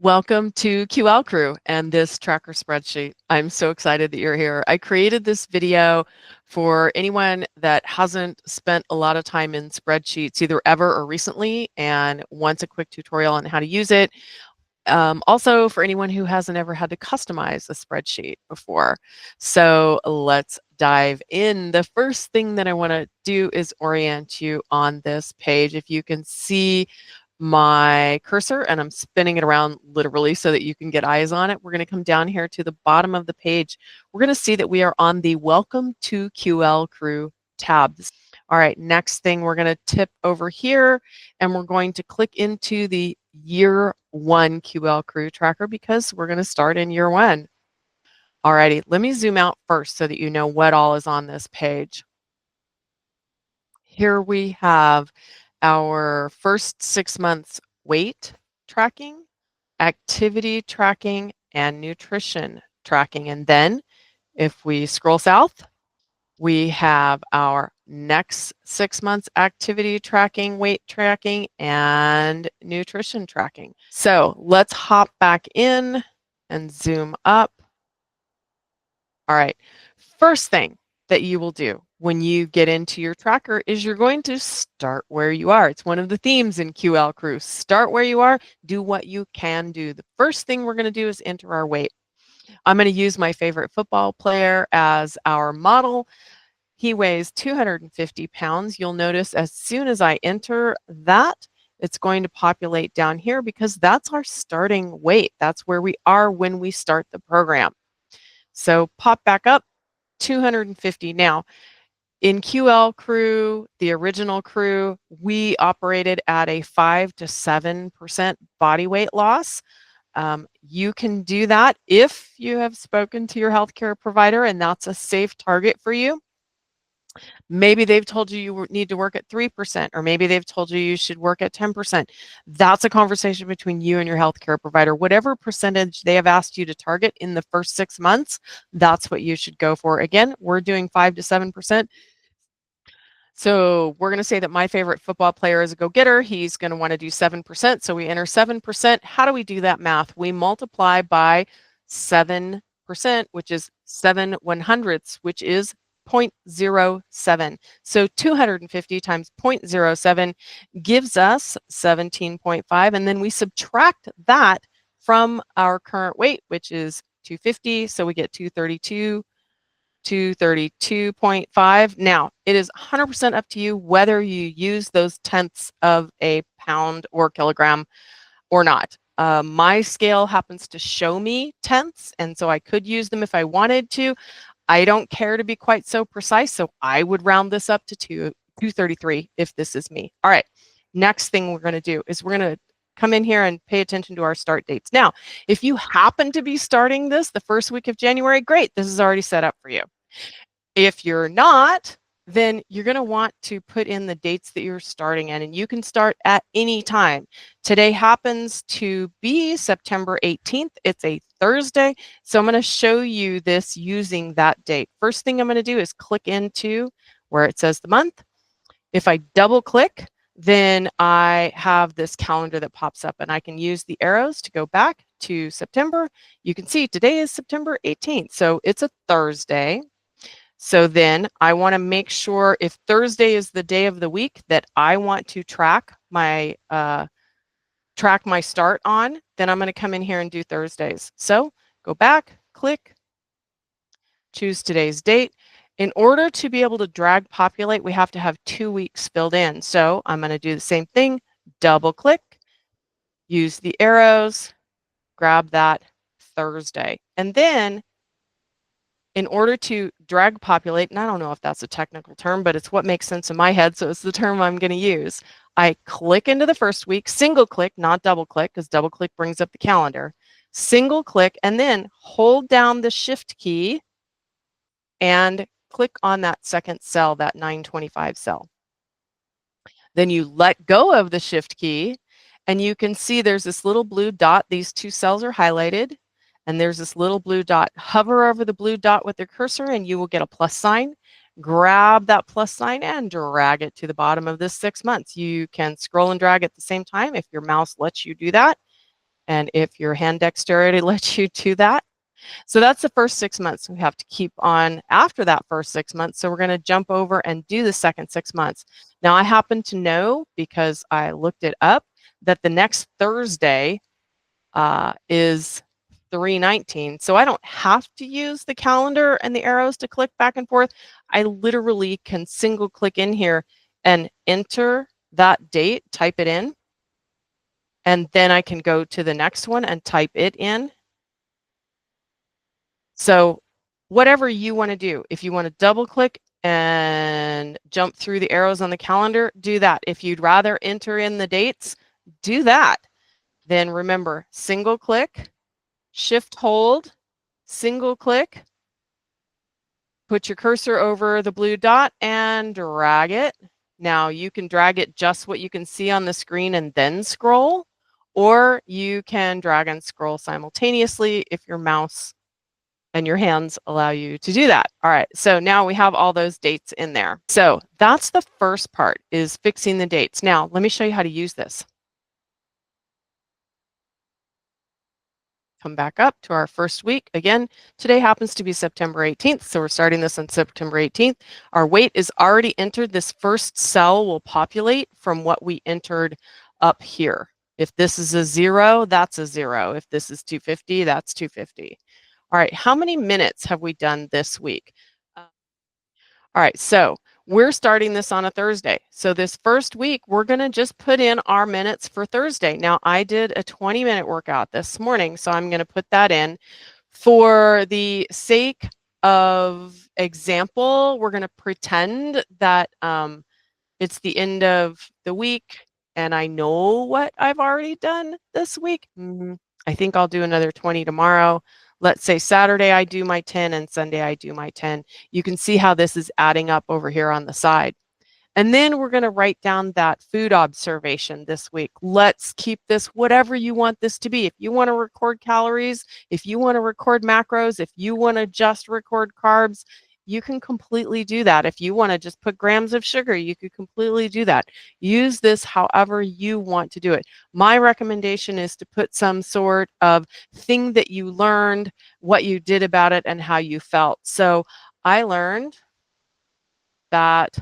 Welcome to QL Crew and this tracker spreadsheet. I'm so excited that you're here. I created this video for anyone that hasn't spent a lot of time in spreadsheets, either ever or recently, and wants a quick tutorial on how to use it. Also for anyone who hasn't ever had to customize a spreadsheet before. So let's dive in. The first thing that I want to do is orient you on this page. If you can see my cursor and I'm spinning it around literally so that you can get eyes on it. We're going to come down here to the bottom of the page. We're going to see that we are on the Welcome to QL Crew tab. All right, next thing we're going to tip over here and we're going to click into the year one QL Crew tracker because we're going to start in year one. All righty, let me zoom out first so that you know what all is on this page. Here we have our first 6 months weight tracking, activity tracking, and nutrition tracking. And then if we scroll south, we have our next 6 months activity tracking, weight tracking, and nutrition tracking. So let's hop back in and zoom up. All right, first thing that you will do when you get into your tracker is you're going to start where you are. It's one of the themes in QL Crew. Start where you are, do what you can do. The first thing we're going to do is enter our weight. I'm going to use my favorite football player as our model. He weighs 250 pounds. You'll notice as soon as I enter that, it's going to populate down here because that's our starting weight. That's where we are when we start the program. So pop back up, 250. Now, in QL Crew, the original crew, we operated at a 5 to 7% body weight loss. You can do that if you have spoken to your healthcare provider and that's a safe target for you. Maybe they've told you you need to work at 3%, or maybe they've told you you should work at 10%. That's a conversation between you and your healthcare provider. Whatever percentage they have asked you to target in the first 6 months, that's what you should go for. Again, we're doing 5 to 7%. So we're going to say that my favorite football player is a go-getter. He's going to want to do 7%. So we enter 7%. How do we do that math? We multiply by 7%, which is 7/100ths, which is 0.07. So 250 times 0.07 gives us 17.5. And then we subtract that from our current weight, which is 250. So we get 232.5. Now, it is 100% up to you whether you use those tenths of a pound or kilogram or not. My scale happens to show me tenths, and so I could use them if I wanted to. I don't care to be quite so precise, so I would round this up to 233 if this is me. All right, next thing we're going to do is we're going to come in here and pay attention to our start dates. Now, if you happen to be starting this the first week of January, great, this is already set up for you. If you're not, then you're going to want to put in the dates that you're starting in, and you can start at any time. Today happens to be September 18th. It's a Thursday, so I'm going to show you this using that date. First thing I'm going to do is click into where it says the month. If I double click, then I have this calendar that pops up, and I can use the arrows to go back to September. You can see today is September 18th, so it's a Thursday. So then I want to make sure if Thursday is the day of the week that I want to track my start on, then I'm going to come in here and do Thursdays. So go back, click, choose today's date. In order to be able to drag populate, we have to have 2 weeks filled in. So I'm going to do the same thing, double click, use the arrows, grab that Thursday. And then in order to drag populate, and I don't know if that's a technical term, but it's what makes sense in my head, so it's the term I'm going to use. I click into the first week, single click, not double click, because double click brings up the calendar. Single click, and then hold down the shift key and click on that second cell, that 925 cell. Then you let go of the shift key, and you can see there's this little blue dot. These two cells are highlighted. And there's this little blue dot. Hover over the blue dot with your cursor and you will get a plus sign. Grab that plus sign and drag it to the bottom of this 6 months. You can scroll and drag at the same time if your mouse lets you do that. And if your hand dexterity lets you do that. So that's the first 6 months. We have to keep on after that first 6 months. So we're going to jump over and do the second 6 months. Now I happen to know, because I looked it up, that the next Thursday is 3/19. So I don't have to use the calendar and the arrows to click back and forth. I literally can single click in here and enter that date, type it in, and then I can go to the next one and type it in. So whatever you want to do, if you want to double click and jump through the arrows on the calendar, do that. If you'd rather enter in the dates, do that. Then remember, single click, shift hold, single click, put your cursor over the blue dot and drag it. Now you can drag it just what you can see on the screen and then scroll, or you can drag and scroll simultaneously if your mouse and your hands allow you to do that. All right, so now we have all those dates in there. So that's the first part, is fixing the dates. Now, let me show you how to use this. Come back up to our first week. Again, today happens to be September 18th, so we're starting this on September 18th. Our weight is already entered. This first cell will populate from what we entered up here. If this is a 0, that's a 0. If this is 250, that's 250. All right, how many minutes have we done this week? All right, so we're starting this on a Thursday. So this first week, we're going to just put in our minutes for Thursday. Now, I did a 20-minute workout this morning, so I'm going to put that in. For the sake of example, we're going to pretend that it's the end of the week and I know what I've already done this week. I think I'll do another 20 tomorrow. Let's say Saturday I do my 10 and Sunday I do my 10. You can see how this is adding up over here on the side. And then we're going to write down that food observation this week. Let's keep this whatever you want this to be. If you want to record calories, if you want to record macros, if you want to just record carbs, you can completely do that. If you want to just put grams of sugar, you could completely do that. Use this however you want to do it. My recommendation is to put some sort of thing that you learned, what you did about it, and how you felt. So I learned that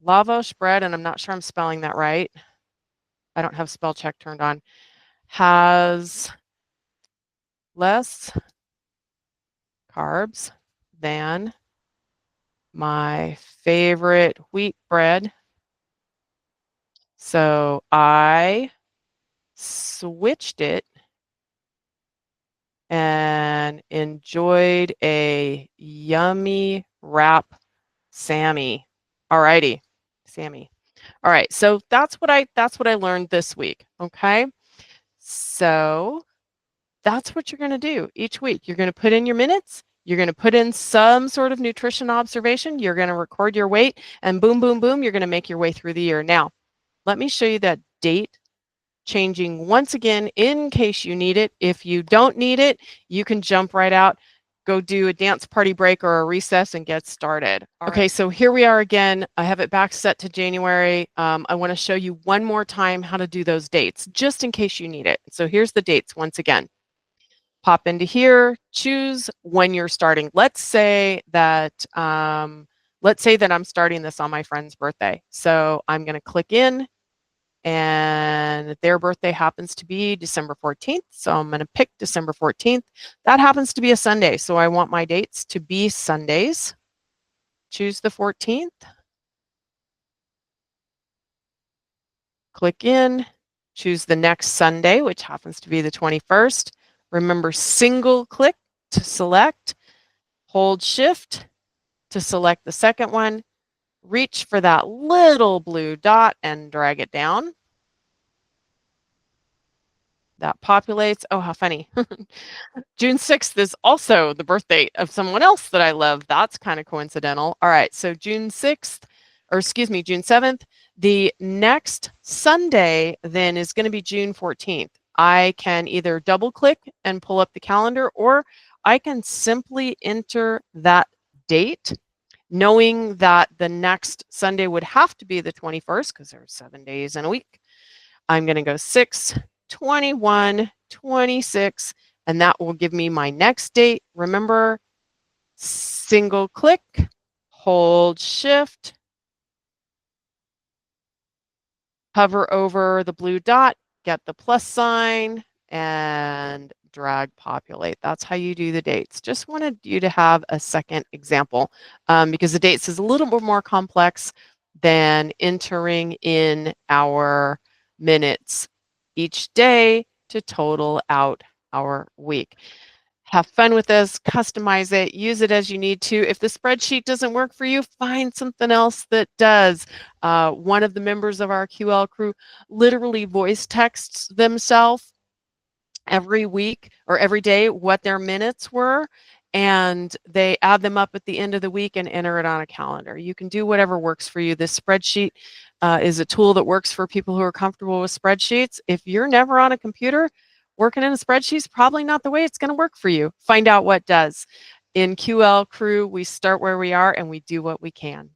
lava spread, and I'm not sure I'm spelling that right. I don't have spell check turned on. Has less carbs than my favorite wheat bread. So I switched it and enjoyed a yummy wrap Sammy. Alrighty, Sammy. All right, so that's what I learned this week. Okay, so that's what you're going to do each week. You're going to put in your minutes. You're going to put in some sort of nutrition observation. You're going to record your weight, and boom, boom, boom, you're going to make your way through the year. Now, let me show you that date changing once again in case you need it. If you don't need it, you can jump right out, go do a dance party break or a recess and get started. Okay, so here we are again. I have it back set to January. I want to show you one more time how to do those dates, just in case you need it. So here's the dates once again. Pop into here, choose when you're starting. Let's say that I'm starting this on my friend's birthday. So I'm going to click in, and their birthday happens to be December 14th. So I'm going to pick December 14th. That happens to be a Sunday. So I want my dates to be Sundays. Choose the 14th. Click in, choose the next Sunday, which happens to be the 21st. Remember, single click to select, hold shift to select the second one, reach for that little blue dot and drag it down. That populates. Oh, how funny. June 6th is also the birthday of someone else that I love. That's kind of coincidental. All right, so June 6th, or excuse me, June 7th. The next Sunday then is going to be June 14th. I can either double click and pull up the calendar, or I can simply enter that date, knowing that the next Sunday would have to be the 21st because there's 7 days in a week. I'm going to go 6, 21, 26, and that will give me my next date. Remember, single click, hold shift, hover over the blue dot, get the plus sign, and drag populate. That's how you do the dates. Just wanted you to have a second example because the dates is a little bit more complex than entering in our minutes each day to total out our week. Have fun with this, customize it, use it as you need to. If the spreadsheet doesn't work for you, find something else that does. One of the members of our QL crew literally voice texts themselves every week or every day what their minutes were, and they add them up at the end of the week and enter it on a calendar. You can do whatever works for you. This spreadsheet is a tool that works for people who are comfortable with spreadsheets. If you're never on a computer, working in a spreadsheet is probably not the way it's going to work for you. Find out what does. In QL Crew, we start where we are and we do what we can.